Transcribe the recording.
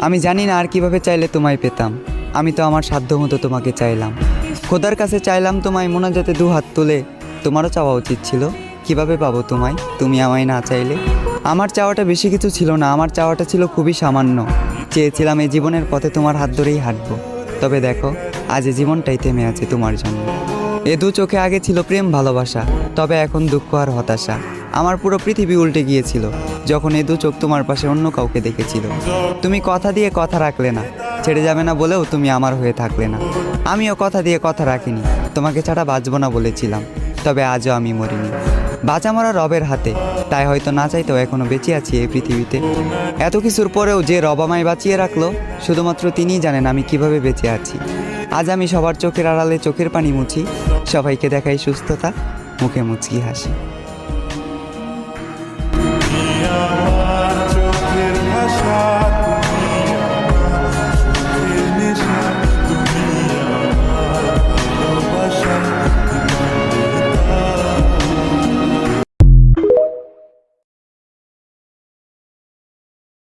আমি জানি না আর কিভাবে চাইলে তোমায় পেতাম। আমি তো আমার সাধ্য মতো তোমাকে চাইলাম। খোদার কাছে চাইলাম তোমায় মোনাজাতে দু হাত তুলে। তোমারও চাওয়া উচিত ছিল। কিভাবে পাবো তোমায়, তুমি আমায় না চাইলে? আমার চাওয়াটা বেশি কিছু ছিল না, আমার চাওয়াটা ছিল খুবই সামান্য। চেয়েছিলাম এই জীবনের পথে তোমার হাত ধরেই হাঁটবো। তবে দেখো, আজ এই জীবনটাই থেমে আছে তোমার জন্য। এ দু চোখে আগে ছিল প্রেম ভালোবাসা, তবে এখন দুঃখ আর হতাশা। আমার পুরো পৃথিবী উল্টে গিয়েছিল যখন এ দু চোখ তোমার পাশে অন্য কাউকে দেখেছিল। তুমি কথা দিয়ে কথা রাখলে না, ছেড়ে যাবে না বলেও তুমি আমার হয়ে থাকলে না। আমিও কথা দিয়ে কথা রাখিনি, তোমাকে ছাড়া বাঁচবো না বলেছিলাম। তবে আজও আমি মরিনি। বাঁচা মরা রবের হাতে, তাই হয়তো না চাইতেও এখনো বেঁচে আছি এই পৃথিবীতে। এত কিছুর পরেও যে রব আমায় বাঁচিয়ে রাখলো, শুধুমাত্র তিনিই জানেন আমি কিভাবে বেঁচে আছি। আজ আমি সবার চোখের আড়ালে চোখের পানি মুছি, সবাইকে দেখাই সুস্থতা, মুখে মুচকি হাসি।